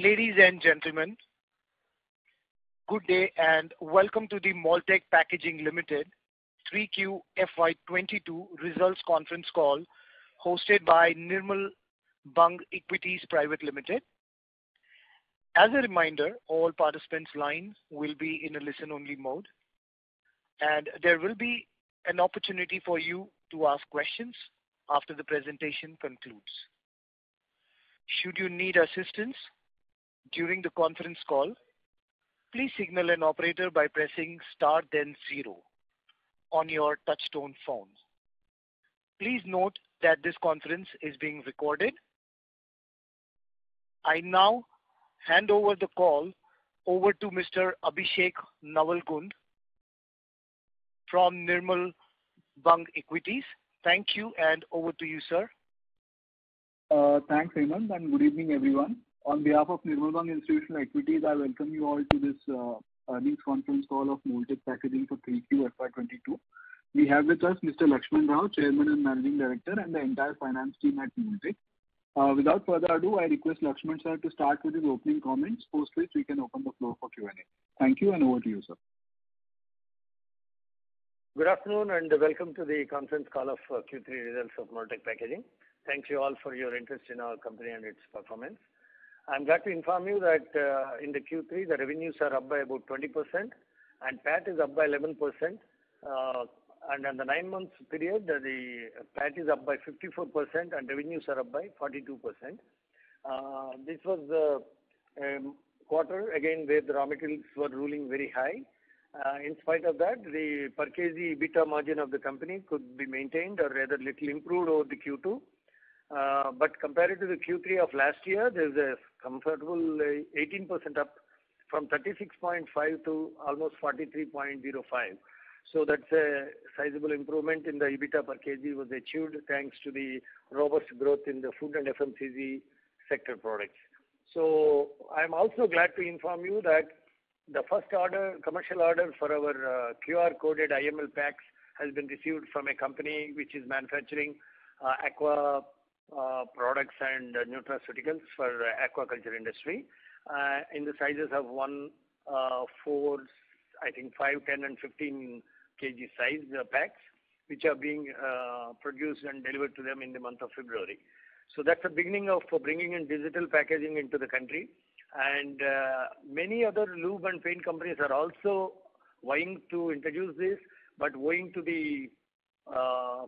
Ladies and gentlemen, good day and welcome to the Mold-Tek Packaging Limited 3Q FY22 results conference call hosted by Nirmal Bang Equities Private Limited. As a reminder, all participants' lines will be in a listen-only mode, and there will be an opportunity for you to ask questions after the presentation concludes. Should you need assistance during the conference call, please signal an operator by pressing star then 0 on your touchtone phone. Please note that this conference is being recorded. I now hand over the call over to Mr. Abhishek Navalgund from Nirmal Bang Equities. Thank you, and over to you, sir. Thanks, Hemant, and good evening, everyone. On behalf of Nirmal Bang Institutional Equities, I welcome you all to this earnings conference call of Mold-Tek Packaging for 3Q FY22. We have with us Mr. Lakshman Rao, Chairman and Managing Director, and the entire finance team at Mold-Tek. Without further ado, I request Lakshman sir to start with his opening comments, post which we can open the floor for Q&A. Thank you, and over to you, sir. Good afternoon and welcome to the conference call of Q3 results of Mold-Tek Packaging. Thank you all for your interest in our company and its performance. I'm glad to inform you that in the Q3 the revenues are up by about 20% and PAT is up by 11%. And in the 9 months period, the PAT is up by 54% and revenues are up by 42%. This was the quarter again where the raw materials were ruling very high. In spite of that, the per kg EBITDA margin of the company could be maintained or rather little improved over the Q2. But compared to the Q3 of last year, there is a comfortable 18% up from 36.5 to almost 43.05. So that's a sizable improvement in the EBITDA per kg was achieved thanks to the robust growth in the food and FMCG sector products. So I'm also glad to inform you that the first order, commercial order for our QR coded IML packs has been received from a company which is manufacturing aqua products and nutraceuticals for aquaculture industry in the sizes of 1, 4, I think 5, 10 and 15 kg size packs, which are being produced and delivered to them in the month of February. So that's the beginning of bringing in digital packaging into the country. And many other lube and paint companies are also vying to introduce this, but owing to the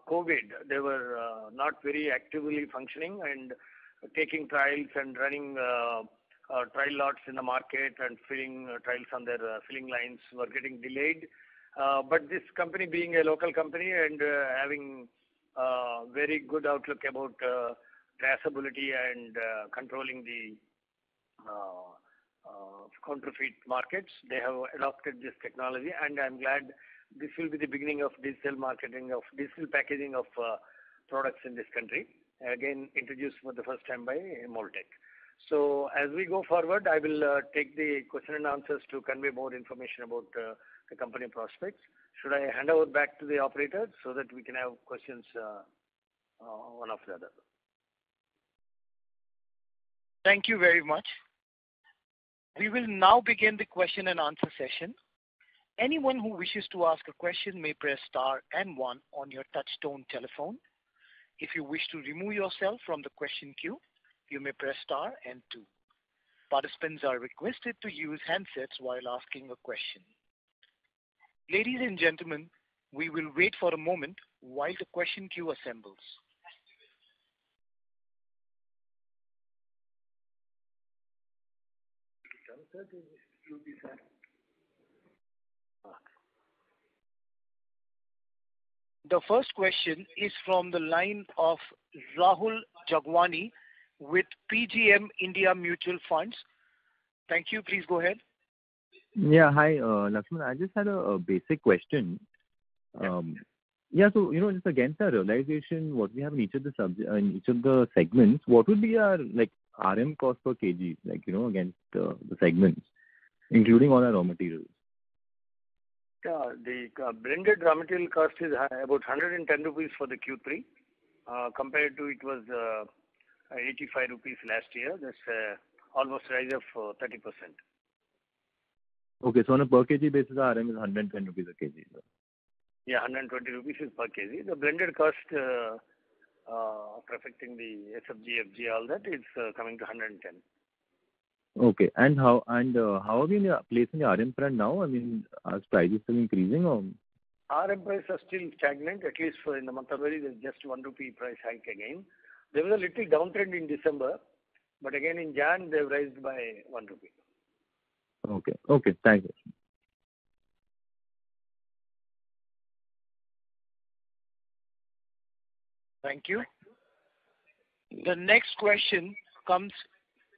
COVID, they were not very actively functioning and taking trials and running trial lots in the market and filling trials on their filling lines were getting delayed. But this company being a local company and having very good outlook about traceability and controlling the counterfeit markets, they have adopted this technology, and I'm glad this will be the beginning of digital marketing of digital packaging of products in this country, again introduced for the first time by Mold-Tek. So as we go forward, I will take the question and answers to convey more information about the company prospects. Should I hand over back to the operator so that we can have questions one after the other? Thank you very much. We will now begin the question and answer session. Anyone who wishes to ask a question may press star and 1 on your touchtone telephone. If you wish to remove yourself from the question queue, you may press star and 2. Participants are requested to use handsets while asking a question. Ladies and gentlemen, we will wait for a moment while the question queue assembles. The first question is from the line of Rahul Jagwani with PGM India Mutual Funds. Thank you. Please go ahead. Yeah, hi, Lakshman. I just had a basic question. So just against our realization, what we have in each of the segments, what would be our RM cost per kg, against the segments, including all our raw materials? Yeah, the blended raw material cost is about 110 rupees for the Q3. Compared to it was 85 rupees last year. That's almost rise of 30%. Okay, so on a per kg basis, our RM is 110 rupees a kg. Yeah, 120 rupees is per kg. The blended cost after affecting the SFG, FG, all that is coming to 110. Okay, and how are we placing the RM front now? I mean, are prices still increasing or? RM prices are still stagnant, at least for in the month of February. There's just 1 rupee price hike again. There was a little downtrend in December, but again in Jan they've raised by 1 rupee. Okay, thank you. Thank you. The next question comes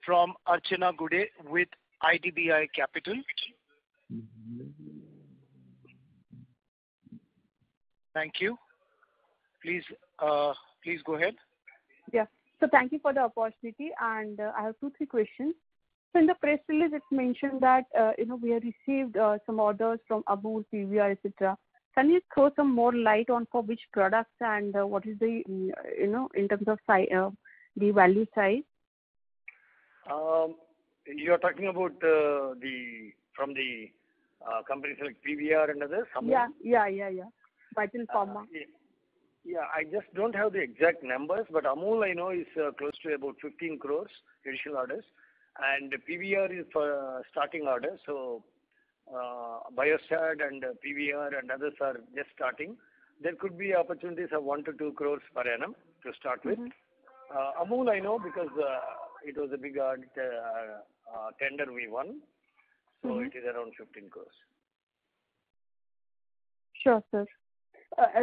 from Archana Gude with IDBI Capital. Thank you. Please go ahead. Yeah. So thank you for the opportunity, and I have 2-3 questions. So in the press release, it's mentioned that we have received some orders from Amul, PVR, etc. Can you throw some more light on for which products and what is the in terms of the value size? You're talking about from the companies like PVR and others? Amul? Yeah. Vital Pharma. Yeah, I just don't have the exact numbers, but Amul I know is close to about 15 crores additional orders, and PVR is for starting orders. So Biostat and PVR and others are just starting. There could be opportunities of 1 to 2 crores per annum to start with. Amul I know because it was a big tender we won, so it is around 15 crores. Sure, sir.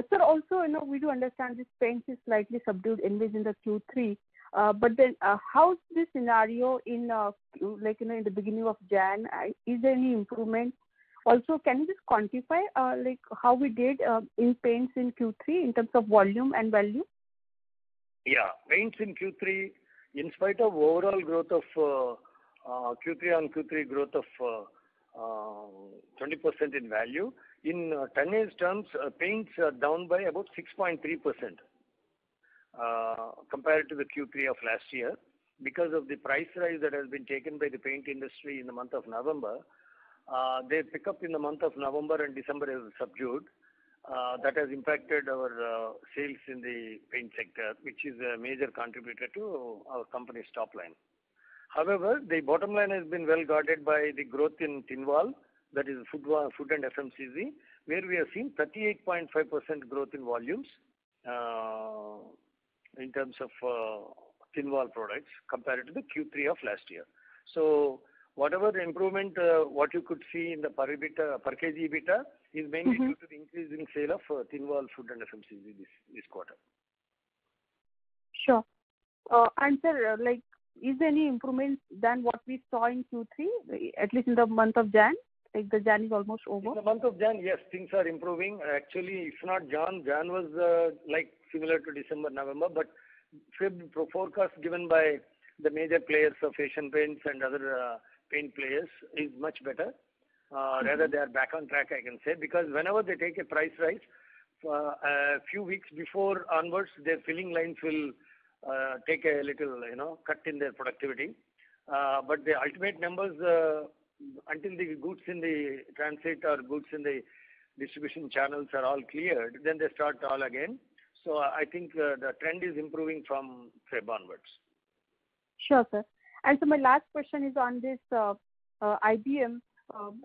Sir, also, we do understand this paints is slightly subdued anyways in the Q3. But then, how's this scenario in in the beginning of Jan? Is there any improvement? Also, can you just quantify how we did in paints in Q3 in terms of volume and value? Yeah, paints in Q3, in spite of overall growth of Q3 on Q3 growth of 20% in value, in tonnage terms, paints are down by about 6.3% compared to the Q3 of last year because of the price rise that has been taken by the paint industry in the month of November. Their pickup in the month of November and December is subdued. That has impacted our sales in the paint sector, which is a major contributor to our company's top line. However, the bottom line has been well guarded by the growth in tin wall, that is food and FMCG, where we have seen 38.5% growth in volumes in terms of tin wall products compared to the Q3 of last year. So whatever the improvement, what you could see in the per kg EBITDA is mainly due to the increasing sale of tin wall, food and FMCG this quarter. Sure. And sir, is there any improvement than what we saw in Q3, at least in the month of Jan? The Jan is almost over. In the month of Jan, yes, things are improving. Actually, if not Jan was similar to December, November, but forecast given by the major players of Asian Paints and other paint players is much better. Rather, they are back on track, I can say, because whenever they take a price rise, a few weeks before onwards, their filling lines will take a little, cut in their productivity. But the ultimate numbers, until the goods in the transit or goods in the distribution channels are all cleared, then they start all again. So I think the trend is improving from Feb onwards. Sure, sir. And so my last question is on this IBM.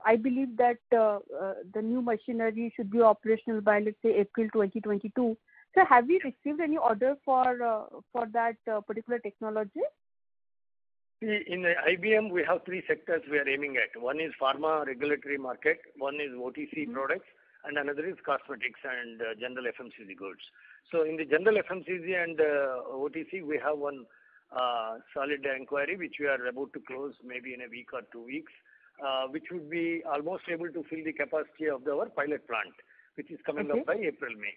I believe that the new machinery should be operational by, let's say, April 2022. So have we received any order for that particular technology? In the IBM, we have 3 sectors we are aiming at. One is pharma regulatory market, one is OTC products, and another is cosmetics and general FMCG goods. So in the general FMCG and OTC, we have one solid inquiry which we are about to close maybe in a week or 2 weeks, which would be almost able to fill the capacity of our pilot plant, which is coming up by April, May.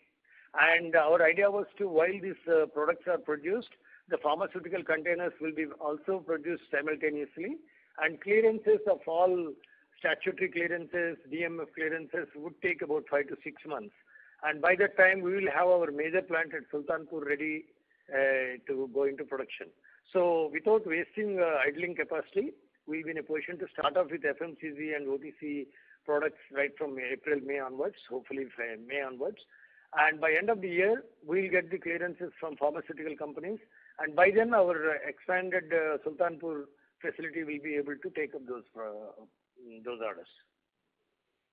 And our idea was to, while these products are produced, the pharmaceutical containers will be also produced simultaneously, and clearances of all statutory clearances, DMF clearances would take about 5 to 6 months. And by that time, we will have our major plant at Sultanpur ready to go into production. So without wasting idling capacity, we'll be in a position to start off with FMCG and OTC products right from April, May onwards, hopefully May onwards. And by end of the year, we'll get the clearances from pharmaceutical companies. And by then, our expanded Sultanpur facility will be able to take up those orders.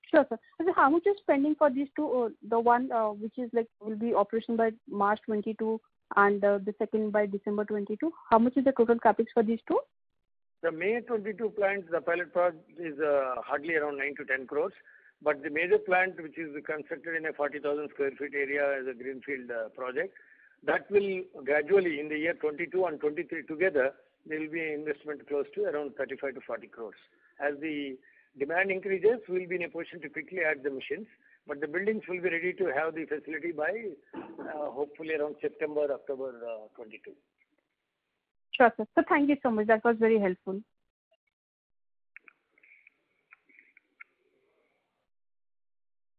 Sure, sir. So how much is spending for these two? The one which is like will be operational by March 22 and the second by December 22. How much is the total capex for these two? The May 22 plant, the pilot project is hardly around 9 to 10 crores. But the major plant, which is constructed in a 40,000 square feet area as a greenfield project, that will gradually in the year 22 and 23 together, there will be an investment close to around 35 to 40 crores. As the demand increases, we will be in a position to quickly add the machines, but the buildings will be ready to have the facility by hopefully around September, October 22. Sure, sir. So thank you so much. That was very helpful.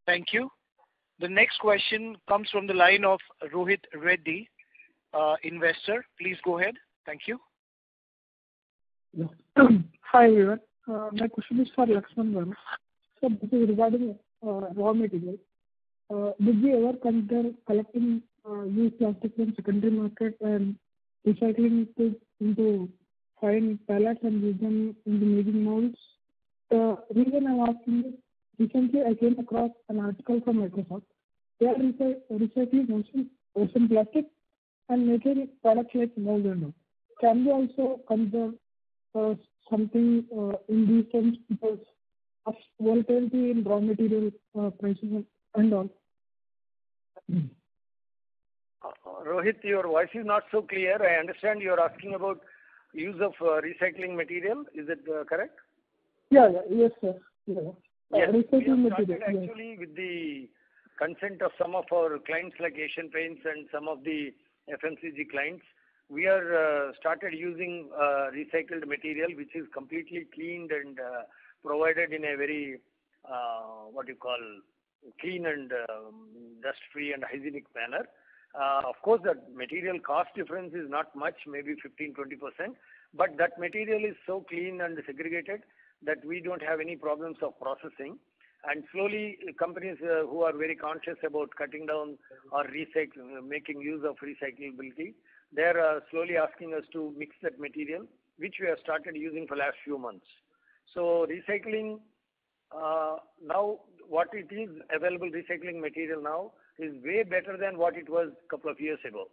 Thank you. The next question comes from the line of Rohit Reddy, investor. Please go ahead. Thank you. Yeah. Hi, everyone. My question is for Lakshman Garu. So this is regarding raw material. Did we ever consider collecting used plastic from secondary market and recycling it into fine pellets and use them in the making molds? The reason I'm asking is, recently I came across an article from Microsoft. They are recycling ocean plastic and making products like mold and all. Can we also consider something in these terms because of volatility in raw material prices and all? Rohit, your voice is not so clear. I understand you are asking about use of recycling material. Is it correct? Yes, sir. Yeah. Yes, recycling we material. actually, with the consent of some of our clients like Asian Paints and some of the FMCG clients, we are started using recycled material, which is completely cleaned and provided in a very clean and dust-free and hygienic manner. Of course, the material cost difference is not much, maybe 15-20%, but that material is so clean and segregated that we don't have any problems of processing. And slowly, companies who are very conscious about cutting down or making use of recyclability, they are slowly asking us to mix that material, which we have started using for the last few months. So recycling, now what it is, available recycling material now is way better than what it was a couple of years ago.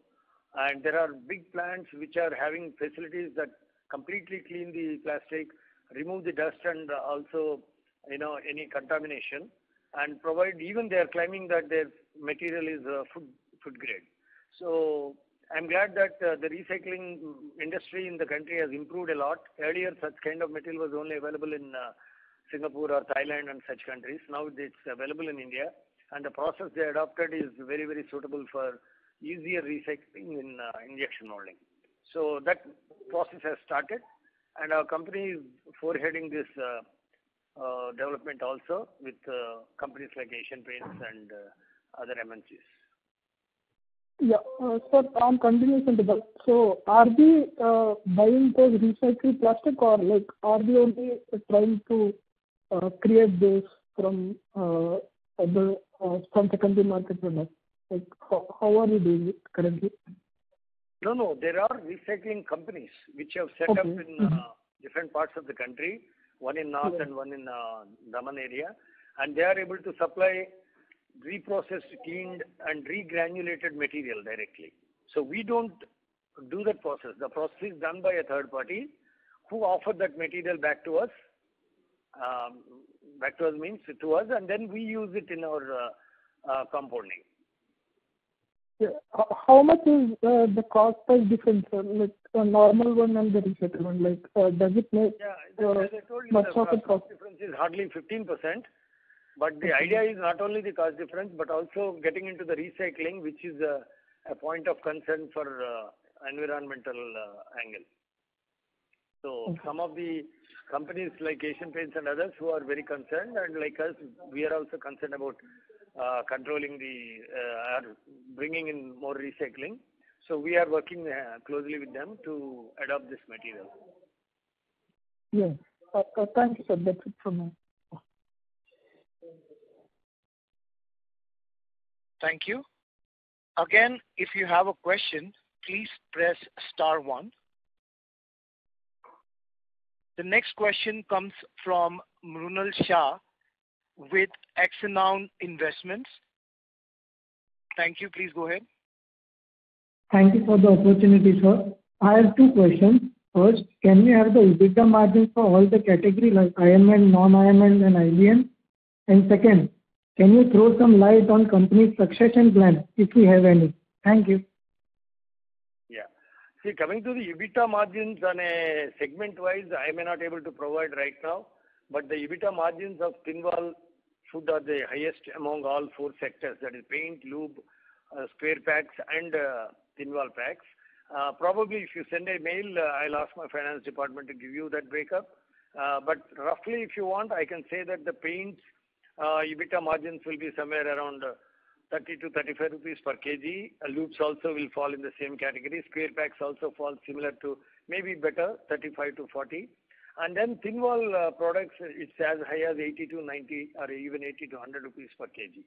And there are big plants which are having facilities that completely clean the plastic, remove the dust and also, any contamination, and provide, even they are claiming that their material is food grade. So I'm glad that the recycling industry in the country has improved a lot. Earlier, such kind of material was only available in Singapore or Thailand and such countries. Now it's available in India, and the process they adopted is very, very suitable for easier recycling in injection molding. So that process has started, and our company is foreheading this development also with companies like Asian Paints and other MNCs. Yeah, so I'm continuing into that. So are we buying those recycled plastic, or like are we only trying to create this from secondary market products? Like how are we doing it currently? No, there are recycling companies which have set up in different parts of the country, one in North and one in Daman area, and they are able to supply reprocessed, cleaned and regranulated material directly. So we don't do that process. The process is done by a third party who offer that material back to us. Back to us means to us, and then we use it in our compounding. Yeah. How much is the cost price difference, like a normal one and the recycled one? Like, does it make as I told you, much the of a cost difference is hardly 15%. But the idea is not only the cost difference, but also getting into the recycling, which is a point of concern for environmental angle. So some of the companies like Asian Paints and others who are very concerned, and like us, we are also concerned about controlling bringing in more recycling. So we are working closely with them to adopt this material. Yeah. Thank you, sir. That's it from me. Thank you. Again, if you have a question, please press star 1. The next question comes from Mrunal Shah with Axanoun Investments. Thank you. Please go ahead. Thank you for the opportunity, sir. I have 2 questions. First, can we have the EBITDA margins for all the category like IMN, non-IMN, and IBN? And second, can you throw some light on company's succession plan if we have any? Thank you. Yeah. See, coming to the EBITDA margins on a segment-wise, I may not able to provide right now, but the EBITDA margins of Tinwal food are the highest among all 4 sectors, that is paint, lube, square packs, and Tinwal packs. Probably if you send a mail, I'll ask my finance department to give you that breakup. But roughly, if you want, I can say that the paints EBITDA margins will be somewhere around 30 to 35 rupees per kg. Lubes also will fall in the same category. Square packs also fall similar to, maybe better, 35 to 40. And then Tinwal products, it's as high as 80 to 90 or even 80 to 100 rupees per kg.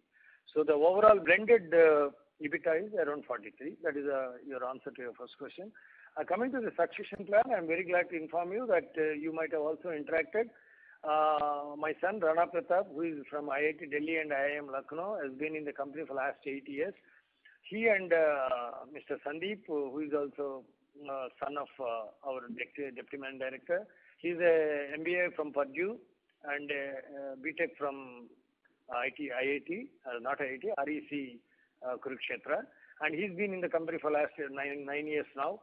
So the overall blended EBITDA is around 43. That is your answer to your first question. Coming to the succession plan, I'm very glad to inform you that you might have also interacted. My son Rana Pratap, who is from IIT Delhi and IIM Lucknow, has been in the company for the last 8 years. He and Mr. Sandeep, who is also son of our deputy man director, he's a MBA from Purdue and BTech from IIT, not IIT, REC Kurukshetra, and he's been in the company for the last 9 years now.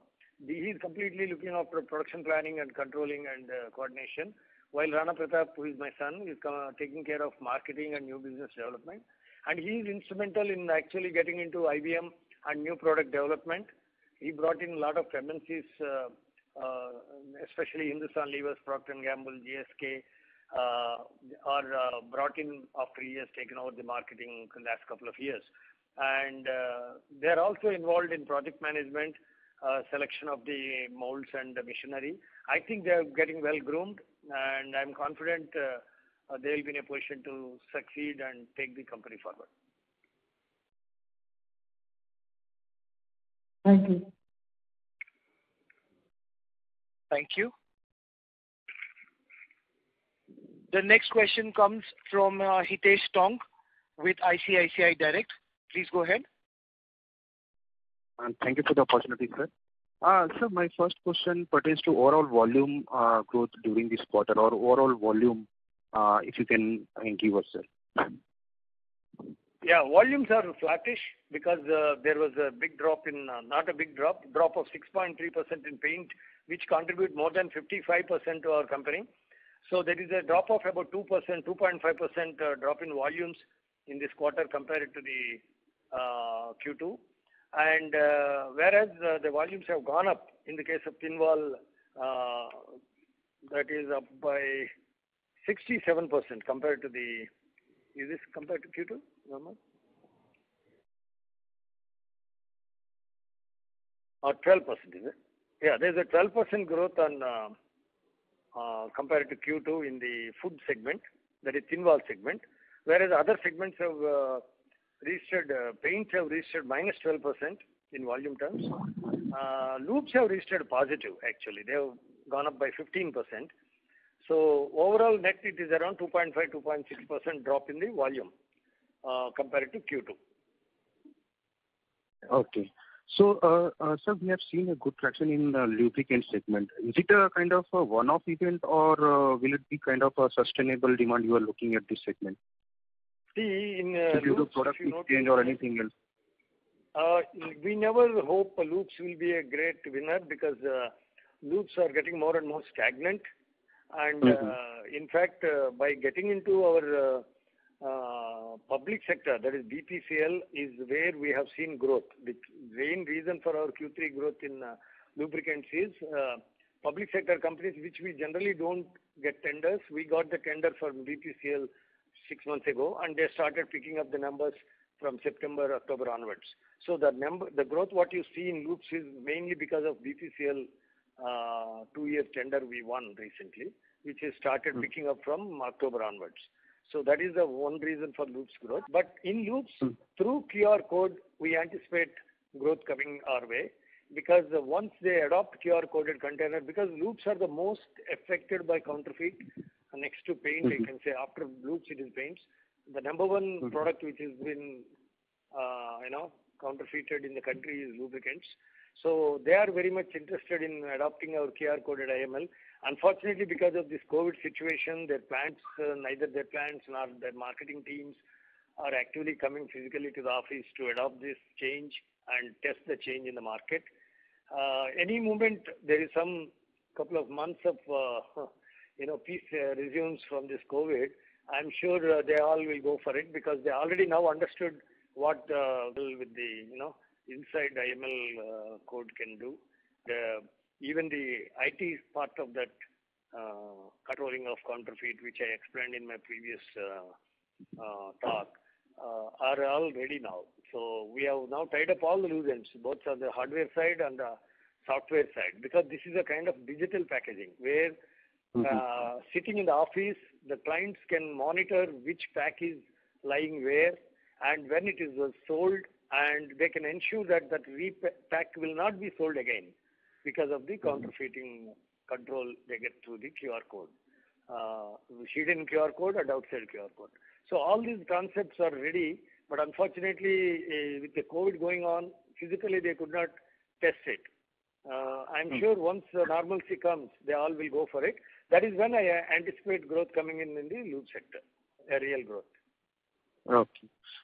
He's completely looking after production planning and controlling and coordination, while Rana Pratap, who is my son, is taking care of marketing and new business development. And he is instrumental in actually getting into IBM and new product development. He brought in a lot of MNCs, especially Hindustan Levers, Procter & Gamble, GSK, are brought in after he has taken over the marketing the last couple of years. And they're also involved in project management, selection of the molds and the machinery. I think they're getting well groomed, and I'm confident they'll be in a position to succeed and take the company forward. Thank you. Thank you. The next question comes from Hitesh Tong with ICICI Direct. Please go ahead. Thank you for the opportunity, sir. Sir, my first question pertains to overall volume growth during this quarter, or overall volume, if you can give us, sir. Yeah, volumes are flattish because there was a big drop in, not a big drop of 6.3% in paint, which contribute more than 55% to our company. So there is a drop of about 2%, 2.5% drop in volumes in this quarter compared to the Q2. And whereas the volumes have gone up in the case of Tinwal, that is up by 67% compared to the, is this compared to Q2? Or 12%, is it? Yeah, there's a 12% growth on compared to Q2 in the food segment, that is Tinwal segment, whereas other segments have registered, paints have registered minus 12% in volume terms. Lubes have registered positive, actually. They have gone up by 15%. So overall net it is around 2.5, 2.6% drop in the volume compared to Q2. Okay. So, sir, we have seen a good traction in the lubricant segment. Is it a kind of a one-off event, or will it be kind of a sustainable demand you are looking at this segment? See, in due to loops, product change or anything else? We never hope loops will be a great winner because loops are getting more and more stagnant. And in fact, by getting into our public sector, that is BPCL, is where we have seen growth. The main reason for our Q3 growth in lubricants is public sector companies, which we generally don't get tenders. We got the tender for BPCL 6 months ago, and they started picking up the numbers from September, October onwards. So the growth what you see in loops is mainly because of BPCL 2-year tender we won recently, which has started picking up from October onwards. So that is the one reason for loops growth. But in loops, through QR code, we anticipate growth coming our way, because once they adopt QR coded container, because loops are the most affected by counterfeit, next to paint, I can say after loops it is paints. The number one product which has been, counterfeited in the country is lubricants. So they are very much interested in adopting our QR coded IML. Unfortunately, because of this COVID situation, their plants, neither their plants nor their marketing teams are actually coming physically to the office to adopt this change and test the change in the market. Any moment there is some couple of months of peace resumes from this COVID, I'm sure they all will go for it, because they already now understood what with the inside IML code can do. Even the IT part of that controlling of counterfeit, which I explained in my previous talk, are all ready now. So we have now tied up all the loose ends, both on the hardware side and the software side, because this is a kind of digital packaging where sitting in the office, the clients can monitor which pack is lying where and when it is sold, and they can ensure that that repack will not be sold again because of the counterfeiting control they get through the QR code, hidden QR code and outside QR code. So all these concepts are ready, but unfortunately with the COVID going on, physically they could not test it. I'm sure once normalcy comes, they all will go for it. That is when I anticipate growth coming in the loop sector, a real growth.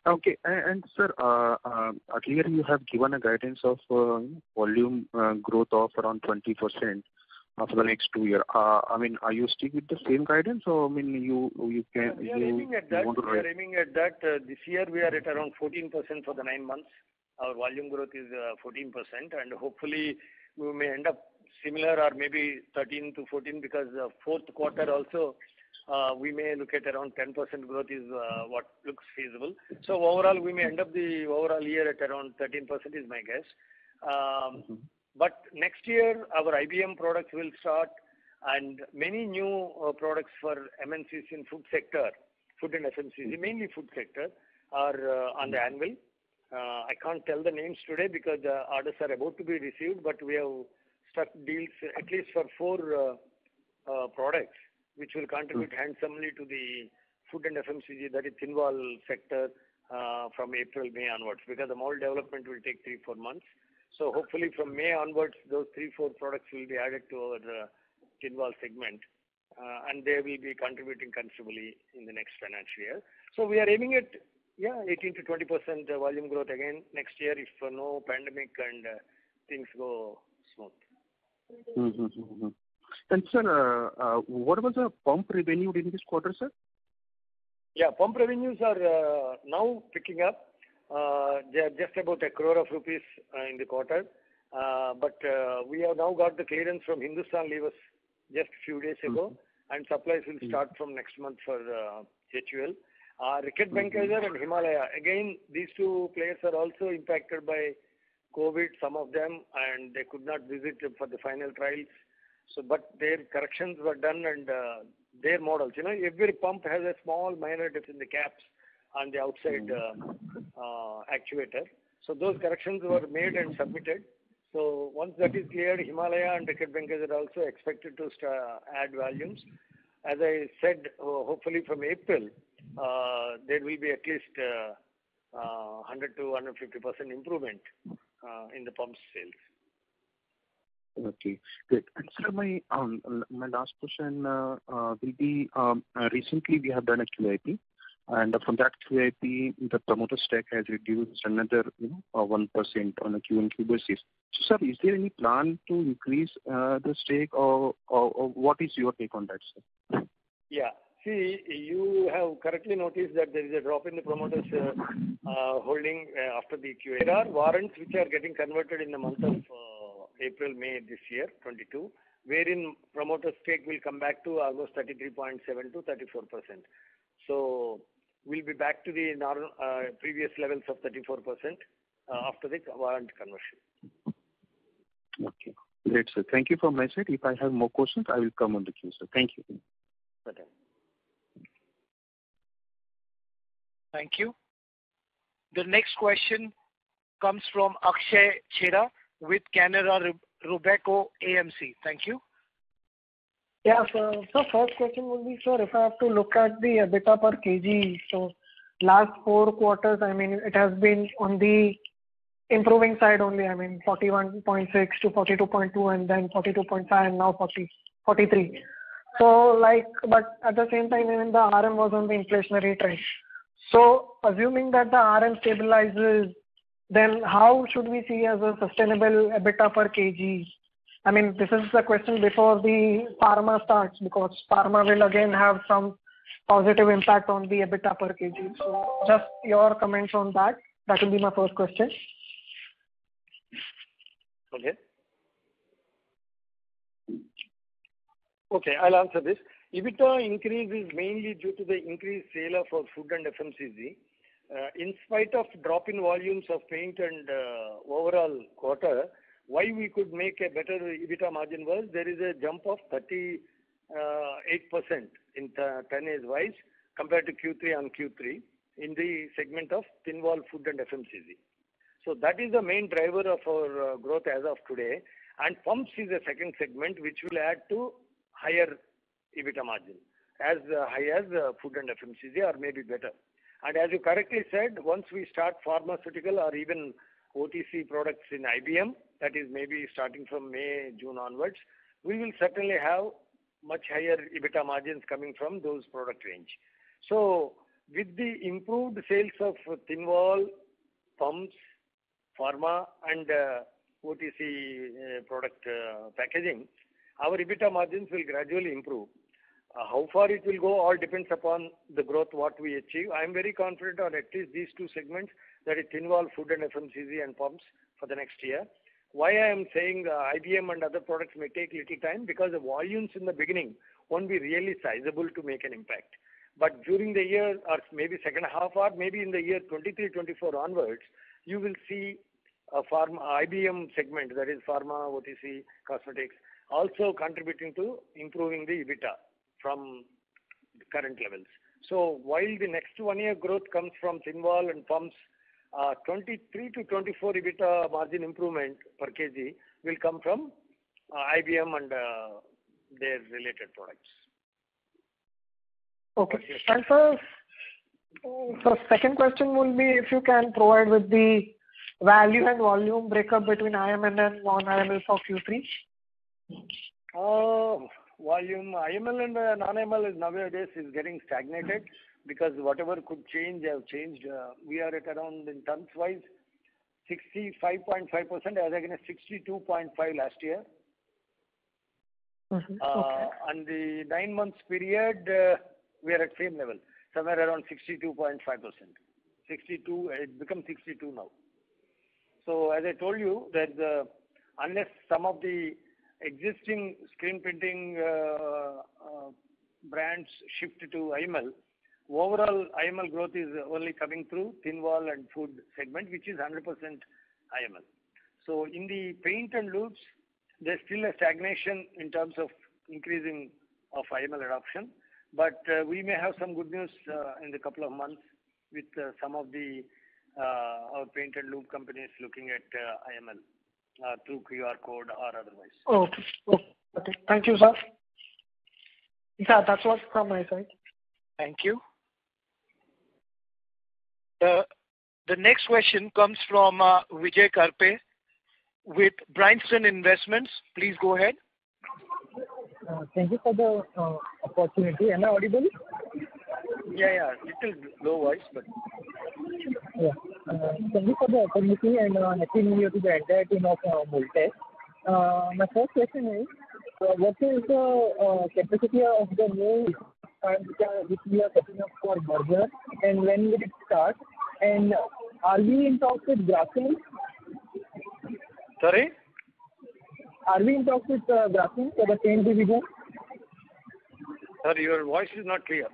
Okay. And sir, earlier you have given a guidance of volume growth of around 20% for the next 2 years. I mean, are you stick with the same guidance, or I mean, you can? We are aiming at that. We are aiming at that. This year we are at around 14% for the 9 months. Our volume growth is 14%, and hopefully we may end up similar or maybe 13 to 14, because the fourth quarter also we may look at around 10% growth is what looks feasible. So overall we may end up the overall year at around 13% is my guess. But next year our IBM products will start, and many new products for MNCs in food sector, food and FMCG, mainly food sector, are on the anvil. I can't tell the names today because the orders are about to be received, but we have struck deals at least for 4 products which will contribute handsomely to the food and FMCG, that is Tinwal sector, from April, May onwards, because the mold development will take 3-4 months. So hopefully from May onwards, those 3-4 products will be added to our Tinwal segment, and they will be contributing considerably in the next financial year. So we are aiming at 18 to 20% volume growth again next year if no pandemic and things go smooth. And sir, what was the pump revenue in this quarter, sir? Yeah, pump revenues are now picking up. They are just about 1 crore rupees in the quarter. But we have now got the clearance from Hindustan Levers just a few days ago, and supplies will start from next month for HUL. Ricket Benkazer and Himalaya, again, these 2 players are also impacted by COVID, some of them, and they could not visit for the final trials. So, but their corrections were done, and their models, every pump has a small minor dip in the caps on the outside actuator. So those corrections were made and submitted. So once that is cleared, Himalaya and Ricket Benkazer are also expected to add volumes. As I said, hopefully from April, there will be at least 100 to 150% improvement in the pump sales. Okay, good. And sir, my last question will be, recently we have done a QIP, and from that QIP, the promoter stake has reduced another 1% on a Q&Q basis. So, sir, is there any plan to increase the stake, or what is your take on that, sir? Yeah. See, you have correctly noticed that there is a drop in the promoters holding after the QIP. There are warrants which are getting converted in the month of April, May this year, 22, wherein promoter stake will come back to almost 33.7 to 34%. So we'll be back to the previous levels of 34% after the warrant conversion. Okay. Great, sir. Thank you from my side. If I have more questions, I will come on the queue, sir. Thank you. Okay. Thank you. The next question comes from Akshay Chheda with Canara Robeco AMC. Thank you. Yeah, so first question will be, sir, if I have to look at the EBITDA per kg, so last 4 quarters, I mean, it has been on the improving side only, I mean, 41.6 to 42.2 and then 42.5 and now 43. So but at the same time, even the RM was on the inflationary trend. So assuming that the RM stabilizes, then how should we see as a sustainable EBITDA per kg? I mean, this is the question before the pharma starts, because pharma will again have some positive impact on the EBITDA per kg. So just your comments on that. That will be my first question. Okay, I'll answer this. EBITDA increase is mainly due to the increased sale of our food and FMCG. In spite of drop in volumes of paint and overall quarter, why we could make a better EBITDA margin was there is a jump of 38% in tonnage wise compared to Q3 on Q3 in the segment of thin wall food and FMCG. So that is the main driver of our growth as of today. And pumps is a second segment which will add to higher EBITDA margin, as high as food and FMCG or maybe better. And as you correctly said, once we start pharmaceutical or even OTC products in IBM, that is maybe starting from May, June onwards, we will certainly have much higher EBITDA margins coming from those product range. So with the improved sales of thin wall, pumps, pharma and OTC product packaging, our EBITDA margins will gradually improve. How far it will go all depends upon the growth what we achieve. I am very confident on at least these 2 segments, that is thin wall, food and FMCG and pumps for the next year. Why I am saying IBM and other products may take little time, because the volumes in the beginning won't be really sizable to make an impact. But during the year or maybe second half or maybe in the year 23-24 onwards, you will see a IBM segment, that is pharma, OTC, cosmetics, also contributing to improving the EBITDA from the current levels. So while the next 1 year growth comes from thin wall and pumps, 23 to 24 EBITDA margin improvement per kg will come from IBM and their related products. Okay. And so second question will be if you can provide with the value and volume breakup between IML and non-IML for Q3. Volume, IML and non-IML is nowadays is getting stagnated, because whatever could change have changed. We are at around in tons wise 65.5% as against 62.5 last year. Mm-hmm. Okay. And the 9 months period, we are at same level, somewhere around 62.5%. 62, it becomes 62 now. So as I told you, that unless some of the existing screen printing brands shift to IML, overall IML growth is only coming through thin wall and food segment, which is 100% IML. So in the paint and lubes, there's still a stagnation in terms of increasing of IML adoption, but we may have some good news in the couple of months with some of the our paint and lube companies looking at IML through QR code or otherwise. Okay. Thank you, sir. Yeah, that's what from my side. Thank you. The next question comes from Vijay Karpe with Bryanston Investments. Please go ahead. Thank you for the opportunity. Am I audible? Yeah. Little low voice, but. Yeah. Thank you for the opportunity and happy new year to the entire team of Mold-Tek. My first question is, what is the capacity of the new which we are setting up for burger, and when will it start? And are we in talks with Grasim? Sorry? Are we in talks with Grasim for the paint division? Sorry, your voice is not clear.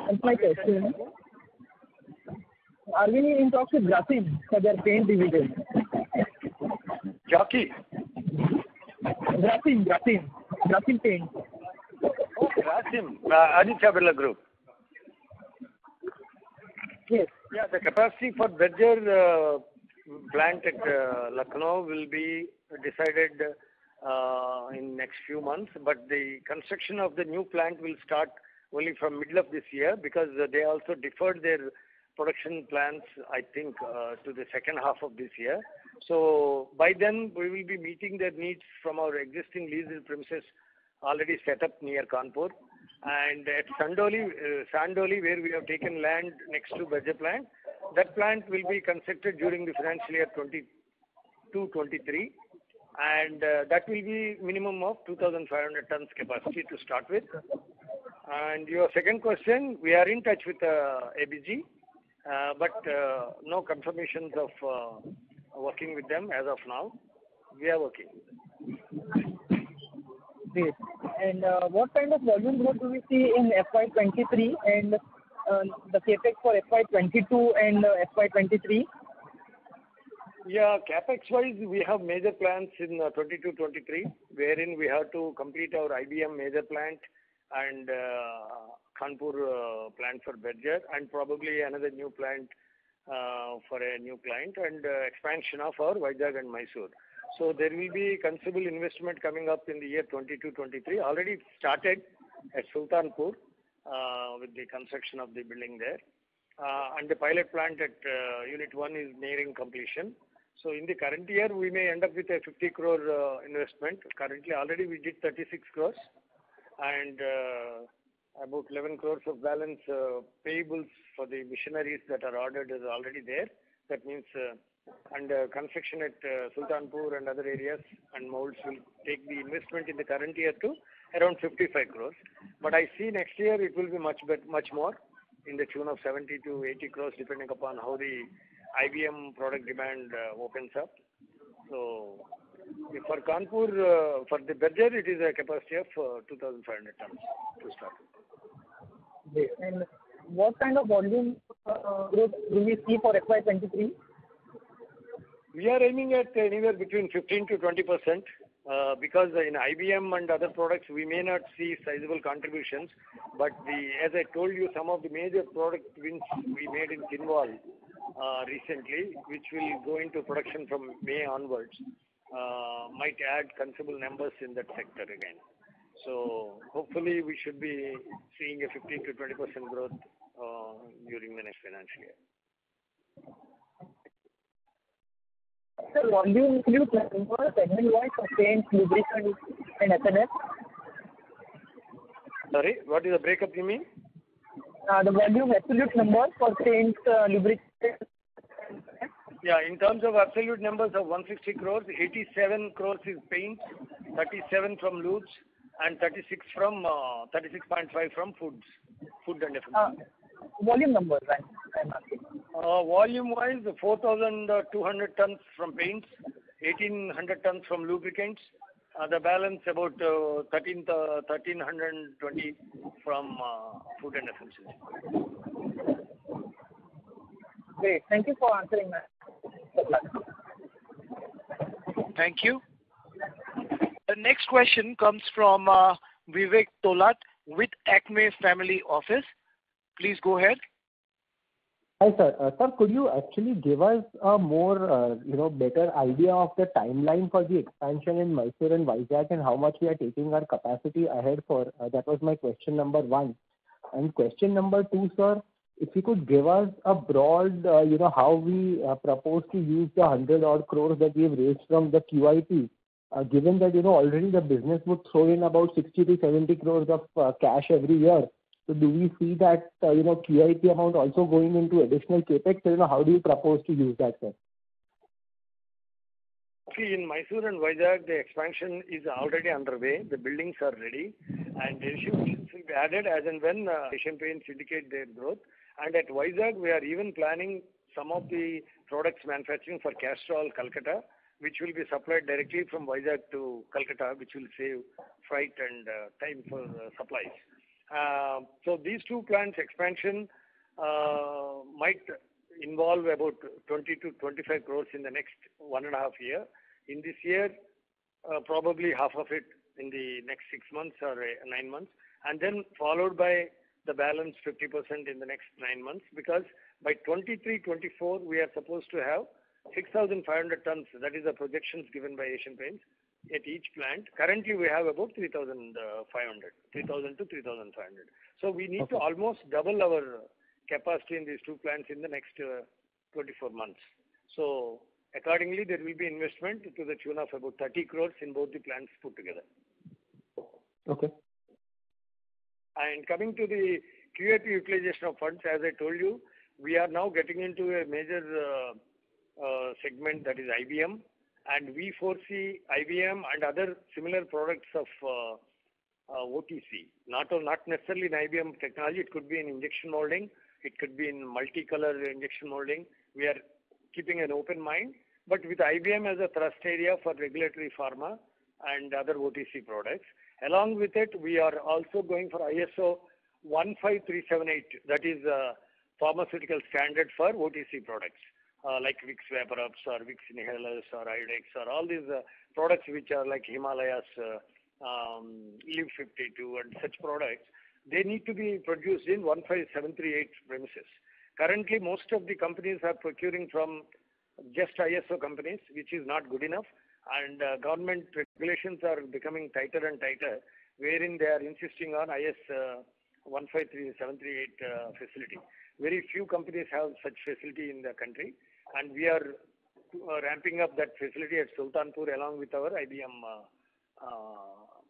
That's my question. Are we in talks with Grasim for their paint division? Jockey. Grasim Paint. Oh, Grasim. Aditya Birla Group. Yes. Yeah, the capacity for Berger plant at Lucknow will be decided in next few months, but the construction of the new plant will start only from middle of this year because they also deferred their production plans, I think, to the second half of this year. So by then we will be meeting their needs from our existing leased premises already set up near Kanpur. And at Sandoli, where we have taken land next to Berger plant, that plant will be constructed during the financial year 22-23, and that will be minimum of 2,500 tons capacity to start with. And your second question, we are in touch with ABG, but no confirmations of working with them as of now. We are working. Great. And what kind of volume growth do we see in FY23 and the capex for FY22 and FY23? Yeah, capex-wise, we have major plans in 22-23, wherein we have to complete our IBM major plant and Kanpur plant for Berger, and probably another new plant for a new client, and expansion of our Vizag and Mysore. So there will be considerable investment coming up in the year 22-23. Already started at Sultanpur with the construction of the building there. And the pilot plant at Unit 1 is nearing completion. So in the current year, we may end up with a 50 crore investment. Currently, already we did 36 crores. And about 11 crores of balance payables for the machineries that are ordered is already there. That means and construction at Sultanpur and other areas and molds will take the investment in the current year to around 55 crores. But I see next year it will be much more in the tune of 70 to 80 crores depending upon how the IBM product demand opens up. So for Kanpur, for the Berger, it is a capacity of 2,500 tons to start. Okay. And what kind of volume growth do we see for FY23? We are aiming at anywhere between 15 to 20%. Because in IBM and other products, we may not see sizable contributions, but as I told you, some of the major product wins we made in Kinwal recently, which will go into production from May onwards, might add considerable numbers in that sector again. So hopefully we should be seeing a 15 to 20% growth during the next financial year. Sir, volume include segment-wise for paint, lubricant, and SNS? Sorry, what is the breakup you mean? The volume absolute numbers for paint, lubricant. Yeah, in terms of absolute numbers of 160 crores, 87 crores is paint, 37 from lubes, and 36.5 from food and FMCG. Volume numbers, right? I'm asking. Volume-wise, 4,200 tons from paints, 1,800 tons from lubricants. The balance about 1,320 from food and FMCG. Great. Thank you for answering that. Thank you. The next question comes from Vivek Tolat with Acme Family Office. Please go ahead. Hi, sir. Sir, could you actually give us a more, better idea of the timeline for the expansion in Mysore and Vizag and how much we are taking our capacity ahead for? That was my question number one. And question number two, sir, if you could give us a broad, how we propose to use the 100 odd crores that we have raised from the QIP, given that, already the business would throw in about 60 to 70 crores of cash every year. So do we see that, QIP amount also going into additional capex? So, how do you propose to use that, sir? See, in Mysore and Vizag, the expansion is already underway. The buildings are ready, and Asian Paints will be added as and when Asian Paints indicate their growth. And at Vizag, we are even planning some of the products manufacturing for Castrol Calcutta, which will be supplied directly from Vizag to Calcutta, which will save freight and time for supplies. So these two plants expansion might involve about 20 to 25 crores in the next 1.5 year. In this year, probably half of it in the next 6 months or 9 months, and then followed by the balance 50% in the next 9 months, because by 23-24 we are supposed to have 6,500 tons. That is the projections given by Asian Paints at each plant. Currently we have about 3,000 to 3,500. So we need to almost double our capacity in these two plants in the next 24 months. So accordingly, there will be investment to the tune of about 30 crores in both the plants put together. Okay. And coming to the QAP utilization of funds, as I told you, we are now getting into a major segment, that is IBM, and we foresee IBM and other similar products of OTC, not necessarily in IBM technology. It could be in injection molding, it could be in multicolor injection molding. We are keeping an open mind, but with IBM as a thrust area for regulatory pharma and other OTC products. Along with it, we are also going for ISO 15378, that is a pharmaceutical standard for OTC products, like Vicks Vapor Ups or Vicks Inhalers or Iodex or all these products which are like Himalayas, Live 52 and such products. They need to be produced in 15738 premises. Currently, most of the companies are procuring from just ISO companies, which is not good enough. And government regulations are becoming tighter and tighter, wherein they are insisting on IS 15378 facility. Very few companies have such facility in the country, and we are ramping up that facility at Sultanpur along with our IBM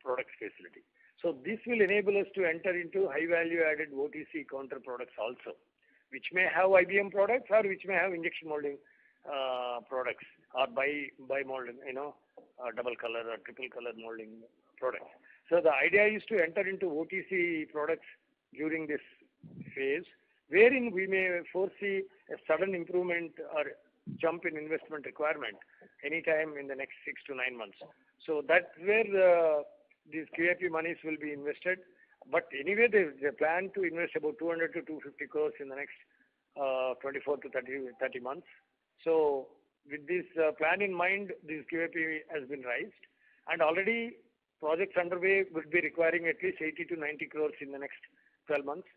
products facility. So this will enable us to enter into high value added OTC counter products also, which may have IBM products or which may have injection molding products or by molding, double color or triple color molding products. So the idea is to enter into OTC products during this phase, wherein we may foresee a sudden improvement or jump in investment requirement anytime in the next 6 to 9 months. So that's where these QAP monies will be invested. But anyway, they plan to invest about 200 to 250 crores in the next 24 to 30 months. So with this plan in mind, this QAP has been raised, and already projects underway would be requiring at least 80 to 90 crores in the next 12 months.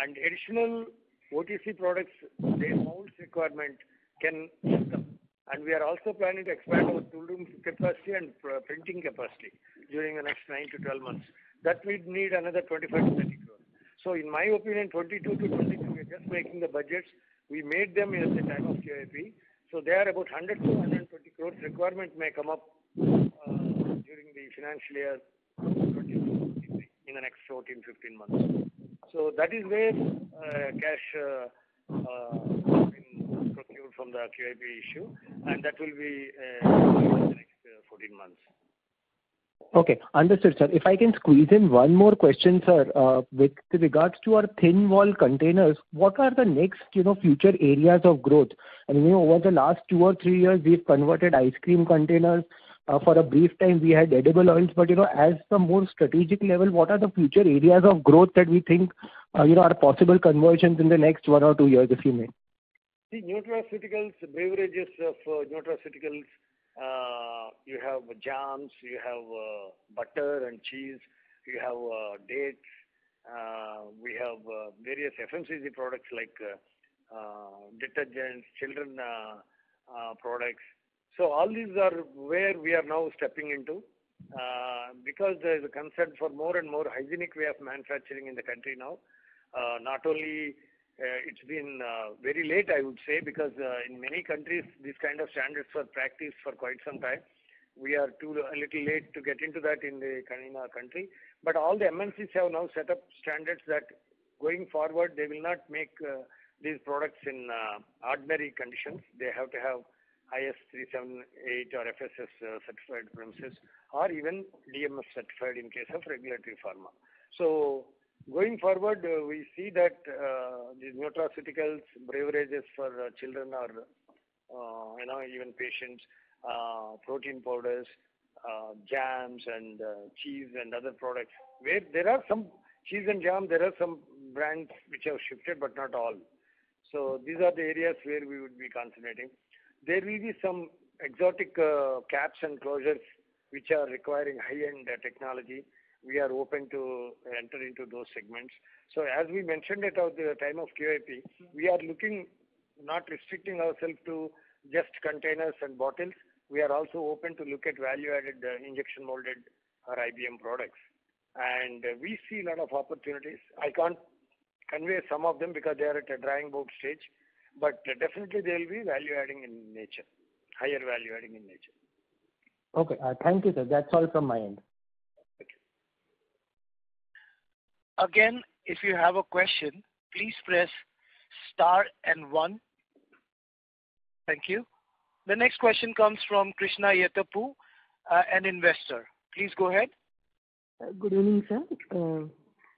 And additional OTC products, their molds requirement can come. And we are also planning to expand our tool room capacity and printing capacity during the next 9 to 12 months. That will need another 25 to 30 crores. So in my opinion, 22 to 23, we are just making the budgets. We made them at the time of QIP. So they are about 100 to 120 crores requirement may come up during the financial year 22 in the next 14, 15 months. So that is where cash has been procured from the QIP issue, and that will be in the next 14 months. Okay, understood, sir. If I can squeeze in one more question, sir, with regards to our thin wall containers, what are the next, future areas of growth? And, over the last 2 or 3 years, we've converted ice cream containers. For a brief time, we had edible oils, but, as the more strategic level, what are the future areas of growth that we think, are possible conversions in the next 1 or 2 years, if you may? The nutraceuticals, beverages of nutraceuticals, you have jams, you have butter and cheese, you have dates, we have various FMCG products like detergents, children products. So all these are where we are now stepping into because there is a concern for more and more hygienic way of manufacturing in the country now. Not only it's been very late, I would say, because in many countries these kind of standards were practiced for quite some time. We are a little late to get into that in our country. But all the MNCs have now set up standards that going forward they will not make these products in ordinary conditions. They have to have IS 378 or FSS certified premises, or even DMF certified in case of regulatory pharma. So going forward, we see that these nutraceuticals, beverages for children or even patients, protein powders, jams and cheese and other products, where there are some Cheese and jam, there are some brands which have shifted, but not all. So these are the areas where we would be concentrating. There will be some exotic caps and closures which are requiring high-end technology. We are open to enter into those segments. So as we mentioned at the time of QIP, we are looking, not restricting ourselves to just containers and bottles. We are also open to look at value-added injection molded or IBM products. And we see a lot of opportunities. I can't convey some of them because they are at a drawing board stage, but definitely they will be value-adding in nature, higher value-adding in nature. Okay, thank you, sir. That's all from my end. Again, if you have a question, please press star and 1. Thank you. The next question comes from Krishna Yetapu, an investor. Please go ahead. Good evening, sir.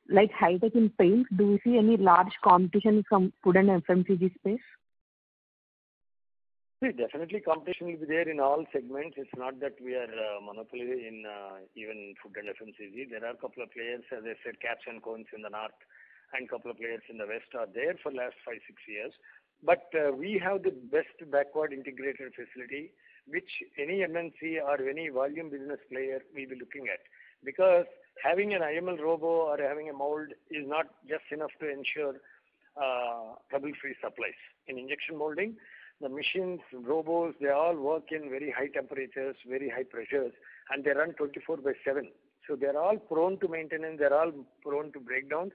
Like high-tech in paints, do you see any large competition from food and FMCG space? See, definitely competition will be there in all segments. It's not that we are monopoly in even food and FMCG. There are a couple of players, as I said, caps and cones in the north, and a couple of players in the west are there for the last 5-6 years. But we have the best backward integrated facility, which any MNC or any volume business player will be looking at. Because having an IML robo or having a mold is not just enough to ensure trouble-free supplies. In injection molding, the machines, robos, they all work in very high temperatures, very high pressures, and they run 24/7. So they're all prone to maintenance, they're all prone to breakdowns.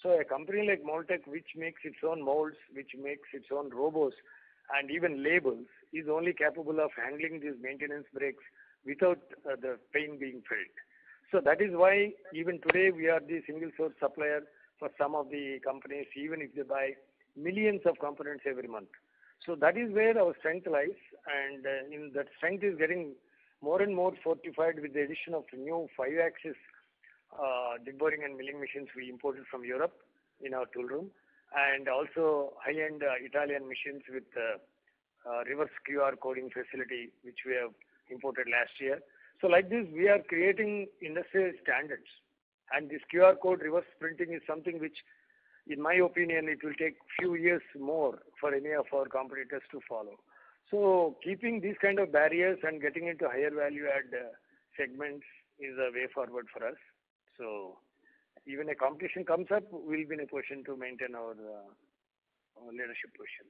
So a company like Mold-Tek, which makes its own molds, which makes its own robos, and even labels, is only capable of handling these maintenance breaks without the pain being felt. So that is why even today we are the single source supplier for some of the companies, even if they buy millions of components every month. So that is where our strength lies, and in that strength is getting more and more fortified with the addition of new 5-axis deburring and milling machines we imported from Europe in our tool room, and also high-end Italian machines with reverse QR coding facility, which we have imported last year. So like this, we are creating industrial standards, and this QR code reverse printing is something which, in my opinion, it will take few years more for any of our competitors to follow. So keeping these kind of barriers and getting into higher value add segments is a way forward for us. So even a competition comes up, we'll be in a position to maintain our leadership position.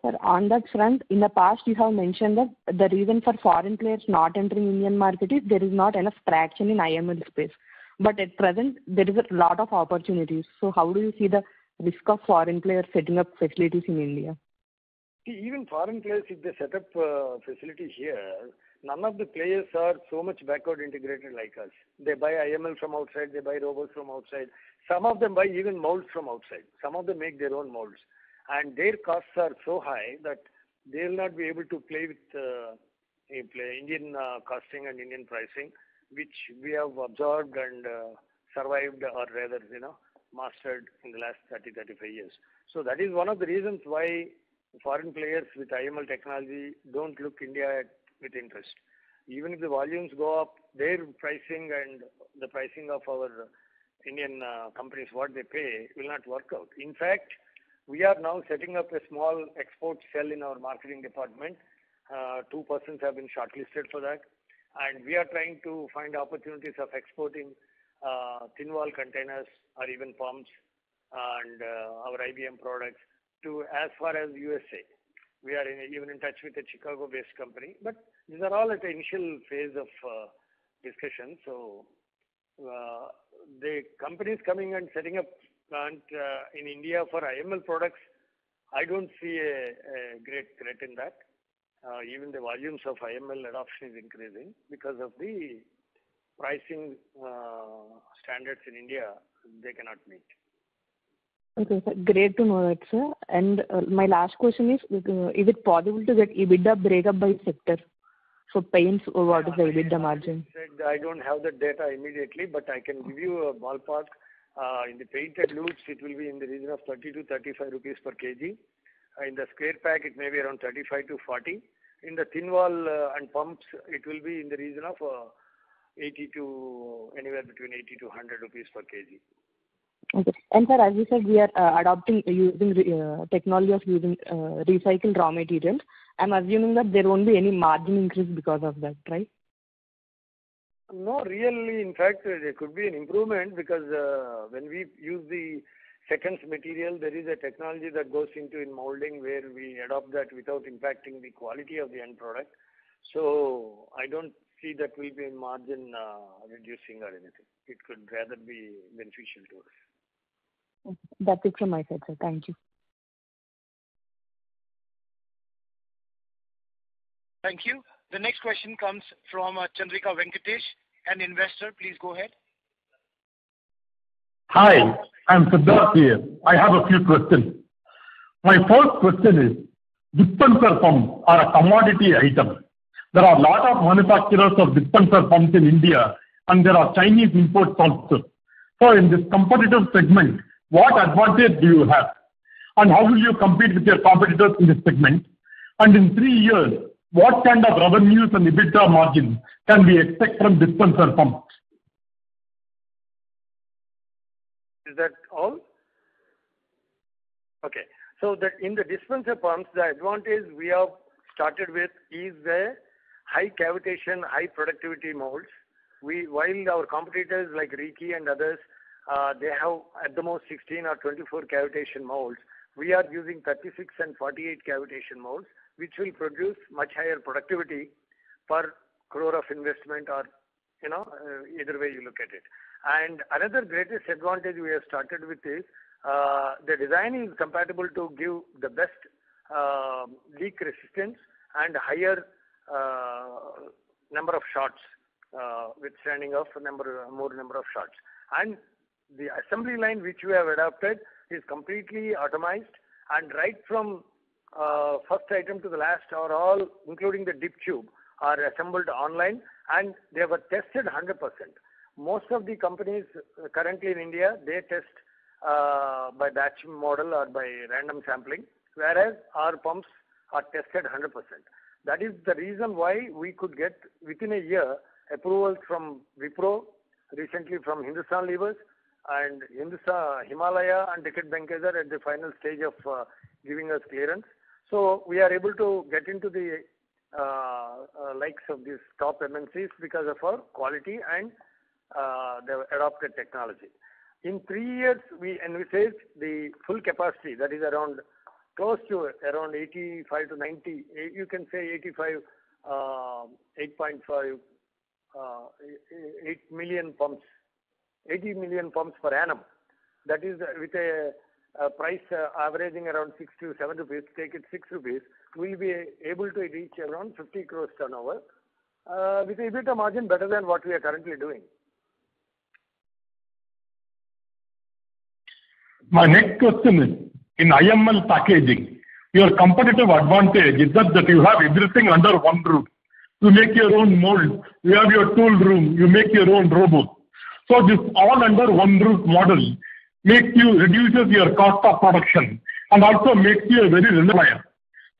Sir, on that front, in the past you have mentioned that the reason for foreign players not entering Indian market is there is not enough traction in IML space. But at present, there is a lot of opportunities. So how do you see the risk of foreign players setting up facilities in India? See, even foreign players, if they set up facility here, none of the players are so much backward integrated like us. They buy IML from outside, they buy robots from outside. Some of them buy even molds from outside. Some of them make their own molds. And their costs are so high that they will not be able to play with Indian costing and Indian pricing, which we have absorbed and survived, or rather, mastered in the last 30-35 years. So that is one of the reasons why foreign players with IML technology don't look India with interest. Even if the volumes go up, their pricing and the pricing of our Indian companies, what they pay, will not work out. In fact, we are now setting up a small export cell in our marketing department. 2 persons have been shortlisted for that. And we are trying to find opportunities of exporting thin wall containers or even pumps and our IBM products to as far as USA. We are even in touch with a Chicago-based company. But these are all at the initial phase of discussion. So the companies coming and setting up plant in India for IML products, I don't see a great threat in that. Even the volumes of IML adoption is increasing because of the pricing standards in India they cannot meet. Okay, sir. Great to know that, sir. And my last question is it possible to get EBITDA breakup by sector? So paints, what is the EBITDA margin? I don't have the data immediately, but I can give you a ballpark. In the painted loops, it will be in the region of 30 to 35 rupees per kg. In the square pack, it may be around 35 to 40. In the thin wall and pumps, it will be in the region of 80 to anywhere between 80 to 100 rupees per kg. Okay. And sir, as you said, we are adopting using technology of using recycled raw materials. I'm assuming that there won't be any margin increase because of that, right? No, really, in fact, there could be an improvement because when we use the seconds material, there is a technology that goes into in molding where we adopt that without impacting the quality of the end product. So I don't see that will be a margin reducing or anything. It could rather be beneficial to us. Okay. That's it from my side, sir. Thank you. Thank you. The next question comes from Chandrika Venkatesh, an investor. Please go ahead. Hi, I'm Siddharth here. I have a few questions. My first question is, dispenser pumps are a commodity item. There are a lot of manufacturers of dispenser pumps in India, and there are Chinese imports also. So in this competitive segment, what advantage do you have? And how will you compete with your competitors in this segment? And in 3 years, what kind of revenues and EBITDA margin can we expect from dispenser pumps? Is that all? Okay. So that in the dispenser pumps, the advantage we have started with is the high cavitation, high productivity molds. While our competitors like Reiki and others, they have at the most 16 or 24 cavitation molds. We are using 36 and 48 cavitation molds, which will produce much higher productivity per crore of investment or, either way you look at it. And another greatest advantage we have started with is the design is compatible to give the best leak resistance and higher number of shots, withstanding of more number of shots. And the assembly line which we have adopted is completely automized, and right from first item to the last are all, including the dip tube, are assembled online, and they were tested 100%. Most of the companies currently in India, they test by batch model or by random sampling, whereas our pumps are tested 100%. That is the reason why we could get within a year approvals from Wipro, recently from Hindustan Levers, and Himalaya and Decade Benckiser at the final stage of giving us clearance. So we are able to get into the likes of these top MNCs because of our quality and the adopted technology. In 3 years, we envisage the full capacity, that is around close to around 85 to 90, you can say 85, 8.5, 8 million pumps, 80 million pumps per annum. That is with a price averaging around 6 to 7 rupees, take it 6 rupees, we will be able to reach around 50 crores turnover with a EBITDA margin better than what we are currently doing. My next question is, in IML packaging, your competitive advantage is that you have everything under one roof. You make your own mold, you have your tool room, you make your own robots. So this all under one roof model reduces your cost of production and also makes you a very reliable.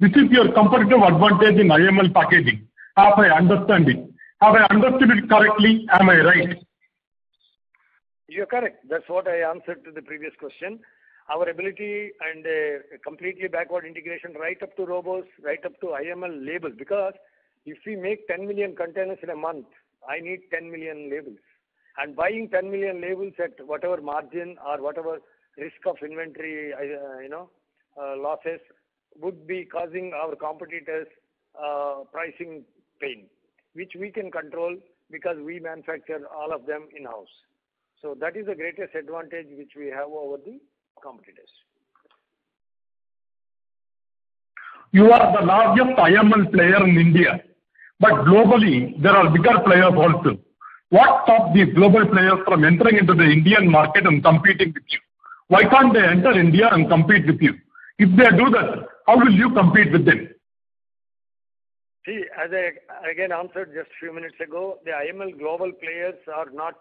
This is your competitive advantage in IML packaging, as I understand it. Have I understood it correctly? Am I right? You're correct. That's what I answered to the previous question. Our ability and completely backward integration right up to robots, right up to IML labels. Because if we make 10 million containers in a month, I need 10 million labels. And buying 10 million labels at whatever margin or whatever risk of inventory, losses would be causing our competitors pricing pain, which we can control because we manufacture all of them in-house. So that is the greatest advantage which we have over the competitors. You are the largest IML player in India, but globally there are bigger players also. What stops these global players from entering into the Indian market and competing with you? Why can't they enter India and compete with you? If they do that, how will you compete with them? See, as I again answered just a few minutes ago, the IML global players are not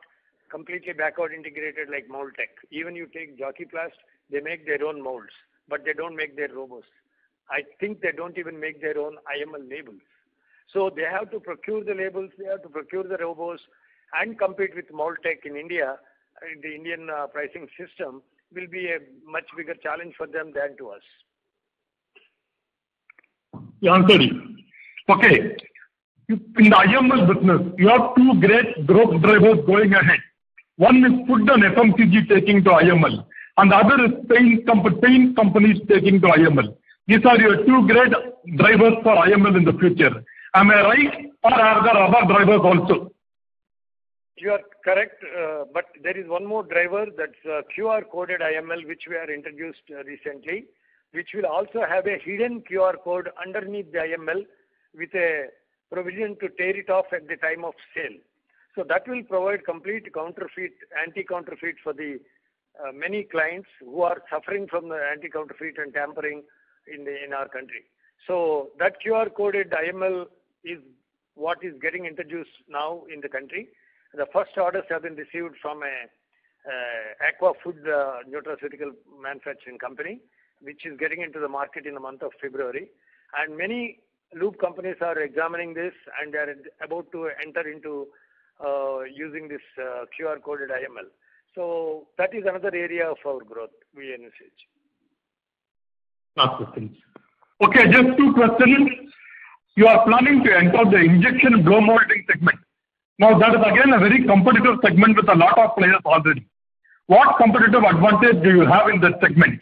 completely backward integrated like Mold-Tek. Even you take Jockey Plast, they make their own molds, but they don't make their robots. I think they don't even make their own IML labels. So they have to procure the labels, they have to procure the robots and compete with Mold-Tek in India. in the Indian pricing system will be a much bigger challenge for them than to us. You answered it. Okay. In the IML business, you have two great growth drivers going ahead. One is food and FMCG taking to IML, and the other is paint companies taking to IML. These are your two great drivers for IML in the future. Am I right, or are there other drivers also? You are correct, but there is one more driver, that's QR coded IML, which we are introduced recently, which will also have a hidden QR code underneath the IML with a provision to tear it off at the time of sale. So that will provide complete anti-counterfeit for the many clients who are suffering from the anti-counterfeit and tampering in our country. So that QR coded IML is what is getting introduced now in the country. The first orders have been received from a aqua food nutraceutical manufacturing company, which is getting into the market in the month of February. And many lube companies are examining this, and they are about to enter into using this QR coded IML. So that is another area of our growth we envisage. Last question. Okay, just two questions. You are planning to enter the injection blow molding segment. Now that is again a very competitive segment with a lot of players already. What competitive advantage do you have in that segment?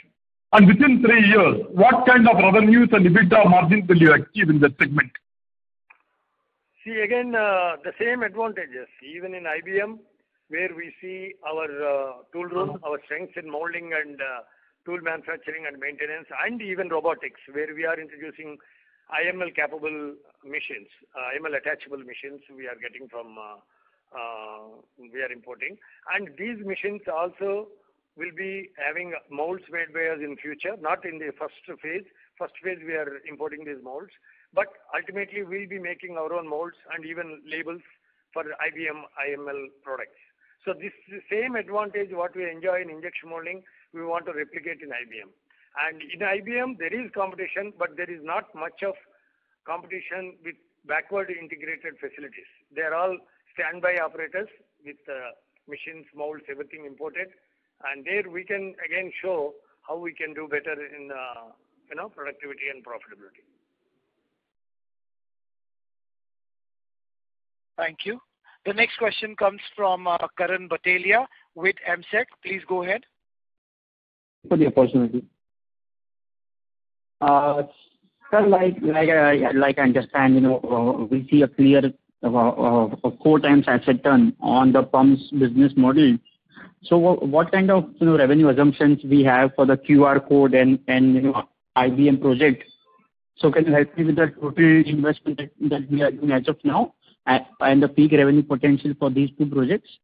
And within 3 years, what kind of revenues and EBITDA margins will you achieve in that segment? See, again, the same advantages, even in IBM, where we see our tool room, our strengths in molding and tool manufacturing and maintenance, and even robotics, where we are introducing IML capable machines, IML attachable machines we are getting from, we are importing. And these machines also will be having molds made by us in future, not in the first phase. First phase we are importing these molds, but ultimately we'll be making our own molds and even labels for IBM IML products. So this same advantage what we enjoy in injection molding, we want to replicate in IBM. And in IBM, there is competition, but there is not much of competition with backward integrated facilities. They are all standby operators with machines, molds, everything imported. And there we can again show how we can do better in productivity and profitability. Thank you. The next question comes from Karan Batelia with MSEC. Please go ahead. For the opportunity. Sir, like I understand, we see a clear 4 times asset turn on the pumps business model. So what kind of revenue assumptions we have for the QR code and IBM project? So can you help me with the total investment that we are doing as of now and the peak revenue potential for these 2 projects?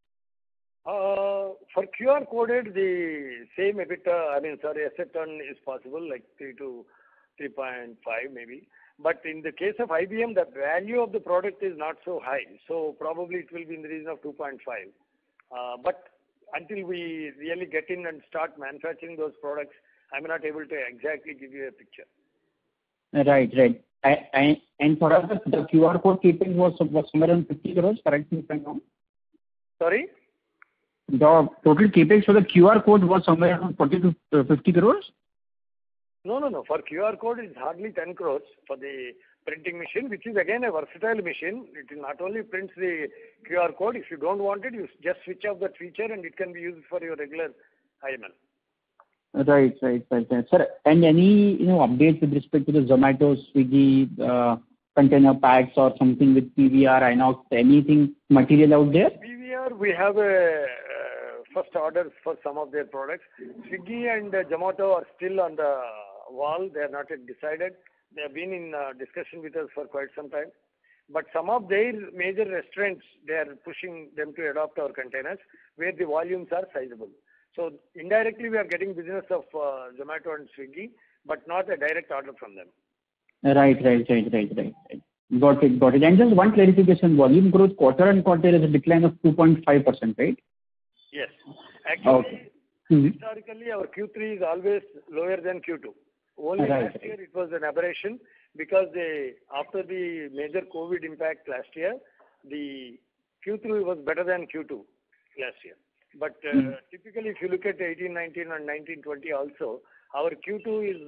For QR coded, the same EBITDA, asset turn is possible, like 3 to 3.5 maybe. But in the case of IBM, the value of the product is not so high. So probably it will be in the region of 2.5. But until we really get in and start manufacturing those products, I'm not able to exactly give you a picture. Right. And for us, the QR code keeping was somewhere around 50 crores, correct me if I'm wrong? Sorry? The total capex for the QR code was somewhere around 40 to 50 crores? No. For QR code, it's hardly 10 crores for the printing machine, which is again a versatile machine. It not only prints the QR code. If you don't want it, you just switch off that feature and it can be used for your regular IML. Right. Sir, and any updates with respect to the Zomato, Swiggy, container packs or something with PVR, Inox, anything material out there? PVR, we have a first orders for some of their products. Swiggy and Zomato are still on the wall. They are not yet decided. They have been in discussion with us for quite some time. But some of their major restaurants, they are pushing them to adopt our containers where the volumes are sizable. So indirectly, we are getting business of Zomato and Swiggy, but not a direct order from them. Right. Got it. And just one clarification, volume growth quarter on quarter is a decline of 2.5%, right? Yes. Actually, okay. Historically, our Q3 is always lower than Q2. Only last year it was an aberration because after the major COVID impact last year, the Q3 was better than Q2 last year. But typically, if you look at 18, 19 and 19, 20 also, our Q2 is,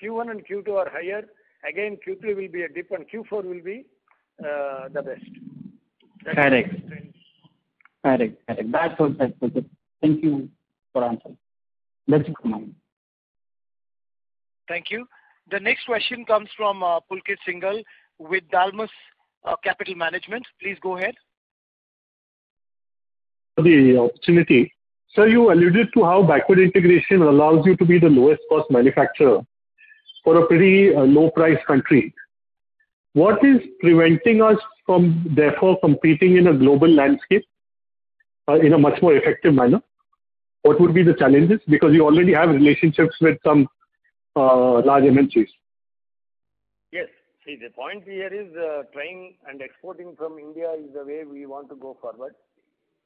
Q1 and Q2 are higher. Again, Q3 will be a dip and Q4 will be the best. Correct. That's what. Thank you for answering. That's it from mine. Thank you. The next question comes from Pulkit Singhal with Dalmus Capital Management. Please go ahead. The opportunity. Sir, you alluded to how backward integration allows you to be the lowest cost manufacturer for a pretty low price country. What is preventing us from therefore competing in a global landscape in a much more effective manner? What would be the challenges? Because you already have relationships with some large MNCs. Yes. See, the point here is trying and exporting from India is the way we want to go forward.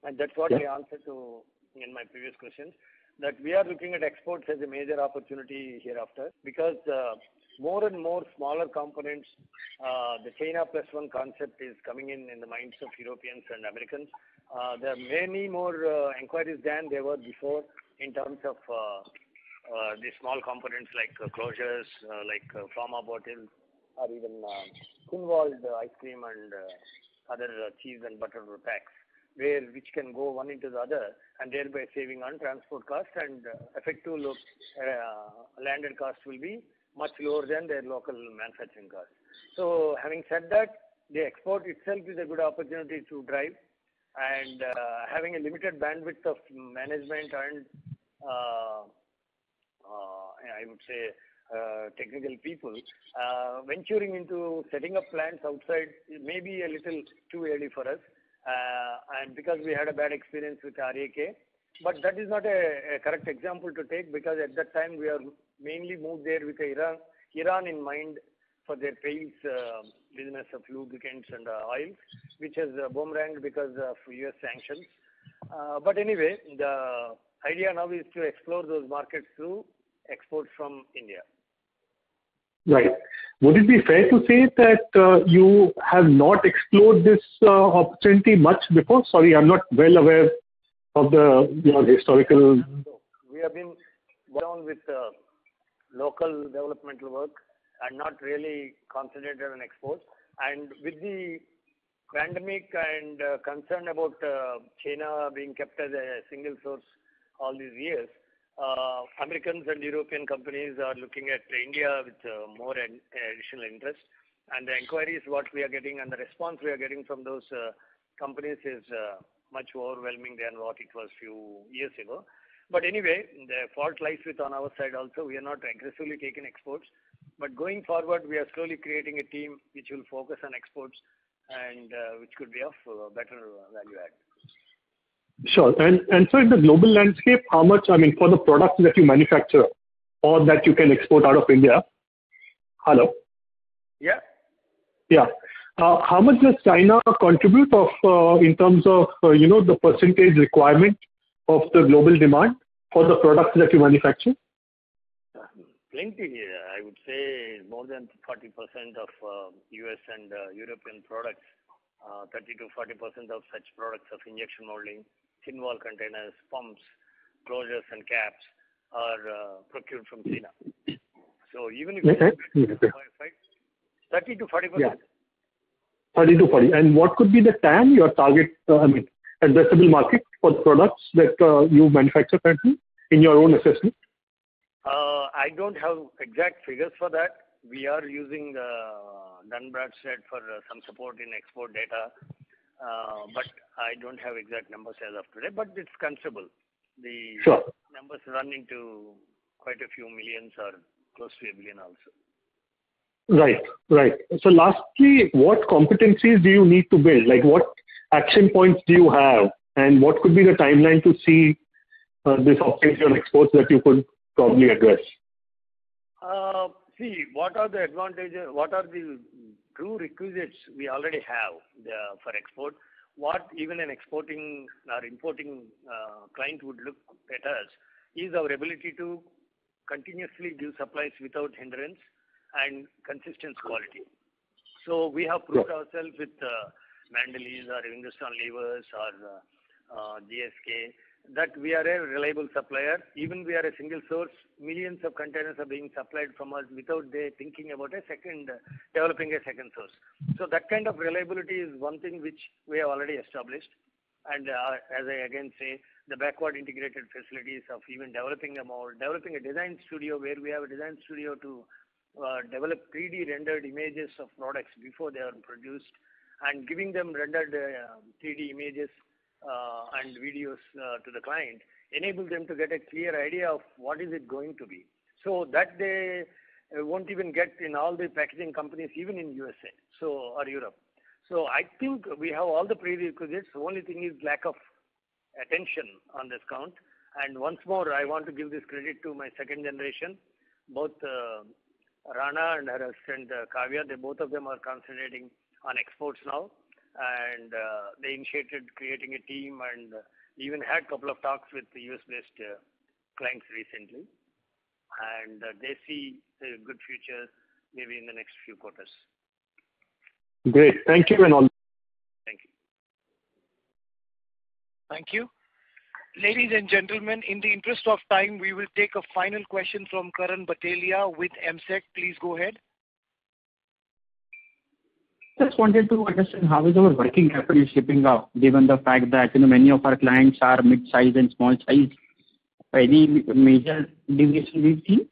And that's what I answered to in my previous questions, that we are looking at exports as a major opportunity hereafter because more and more smaller components, the China plus one concept is coming in the minds of Europeans and Americans. There are many more inquiries than there were before in terms of the small components like closures, like pharma bottles, or even thin-walled ice cream and other cheese and butter packs, which can go one into the other and thereby saving on transport cost and effective landed cost will be much lower than their local manufacturing cost. So having said that, the export itself is a good opportunity to drive, and having a limited bandwidth of management and I would say technical people, venturing into setting up plants outside may be a little too early for us. And because we had a bad experience with RAK, but that is not a correct example to take because at that time we are mainly moved there with Iran in mind for their paints business of lubricants and oils, which has boomeranged because of US sanctions. But anyway, the idea now is to explore those markets through exports from India. Right. Would it be fair to say that you have not explored this opportunity much before? Sorry, I'm not well aware of your historical. We have been down with local developmental work and not really concentrated on exports. And with the pandemic and concern about China being kept as a single source all these years, Americans and European companies are looking at India with more additional interest. And the inquiries what we are getting and the response we are getting from those companies is much overwhelming than what it was few years ago. But anyway, the fault lies on our side also. We are not aggressively taking exports. But going forward, we are slowly creating a team which will focus on exports and which could be of better value add. Sure. And so in the global landscape, how much, I mean, for the products that you manufacture or that you can export out of India? Hello? Yeah. Yeah. How much does China contribute in terms of, the percentage requirement of the global demand for the products that you manufacture? Plenty. I would say more than 40% of US and European products, 30 to 40% of such products of injection molding, thin wall containers, pumps, closures and caps are procured from China. So even if 30 to 40%. Yeah. 30 to 40. And what could be the TAM, your target, addressable market for the products that you manufacture currently in your own assessment? I don't have exact figures for that. We are using Dun Bradstreet for some support in export data, but I don't have exact numbers as of today, but it's considerable. The numbers run into quite a few millions or close to $1 billion also. Right. So lastly, what competencies do you need to build? Like what action points do you have? And what could be the timeline to see this opportunity on exports that you could probably address? See, what are the advantages, what are the true requisites we already have for export? What even an exporting or importing client would look at us is our ability to continuously give supplies without hindrance and consistent quality. So we have proved ourselves with Mandalis or Hindustan Levers or GSK that we are a reliable supplier. Even we are a single source, millions of containers are being supplied from us without they thinking about developing a second source. So that kind of reliability is one thing which we have already established. And as I again say, the backward integrated facilities of even developing a mold, developing a design studio where we have a design studio to develop 3D rendered images of products before they are produced, and giving them rendered 3D images and videos to the client, enable them to get a clear idea of what is it going to be. So that they won't even get in all the packaging companies, even in USA or Europe. So I think we have all the prerequisites. The only thing is lack of attention on this count. And once more, I want to give this credit to my second generation, both Rana and her assistant Kavya. Both of them are concentrating on exports now, and they initiated creating a team and even had a couple of talks with the US-based clients recently. And they see a good future maybe in the next few quarters. Great. Thank you and all. Thank you. Thank you. Ladies and gentlemen, in the interest of time, we will take a final question from Karan Batelia with MSEC. Please go ahead. Just wanted to understand how is our working capital shaping up, given the fact that many of our clients are mid-size and small size. Any major deviation we've seen?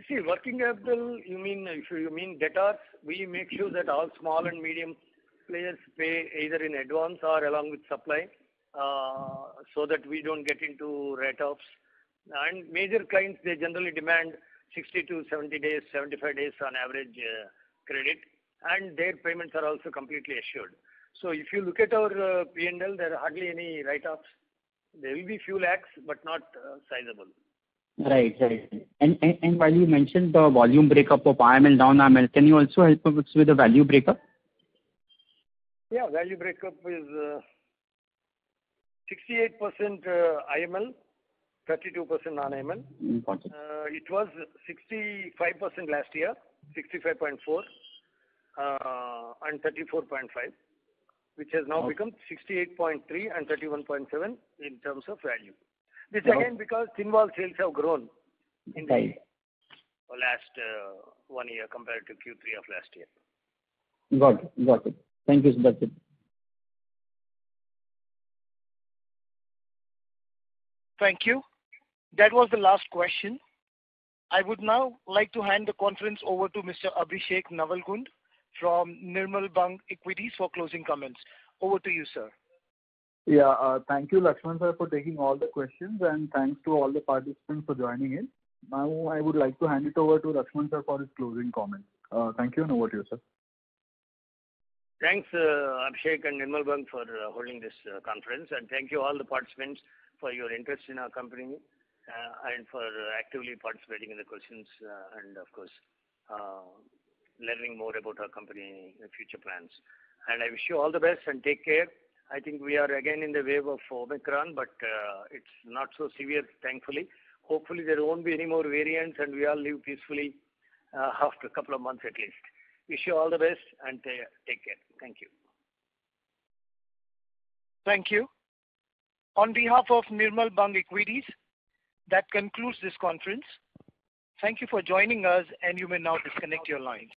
See, working capital, if you mean debtors, we make sure that all small and medium players pay either in advance or along with supply, so that we don't get into write-offs. And major clients, they generally demand 60 to 70 days, 75 days on average credit, and their payments are also completely assured. So if you look at our P&L, there are hardly any write-offs. There will be few lakhs, but not sizable. Right. And while you mentioned the volume breakup of IML, non-IML, can you also help us with the value breakup? Yeah, value breakup is 68% IML, 32% non-IML. It was 65% last year, 65.4, and 34.5, which has now become 68.3 and 31.7 in terms of value. This again because thin wall sales have grown in the last 1 year compared to Q3 of last year. Got it. Thank you. That's it. Thank you. That was the last question. I would now like to hand the conference over to Mr. Abhishek Navalgund from Nirmal Bang Equities for closing comments. Over to you, sir. Yeah, thank you, Lakshman sir, for taking all the questions, and thanks to all the participants for joining in. Now I would like to hand it over to Lakshman sir for his closing comments. Thank you, and over to you, sir. Thanks, Abhishek and Nirmal Bang for holding this conference, and thank you all the participants for your interest in our company and for actively participating in the questions and of course learning more about our company future plans. And I wish you all the best and take care. I think we are again in the wave of Omicron, but it's not so severe, thankfully. Hopefully there won't be any more variants and we all live peacefully after a couple of months at least. Wish you all the best and take care. Thank you. Thank you. On behalf of Nirmal Bang Equities, that concludes this conference. Thank you for joining us, and you may now disconnect your lines.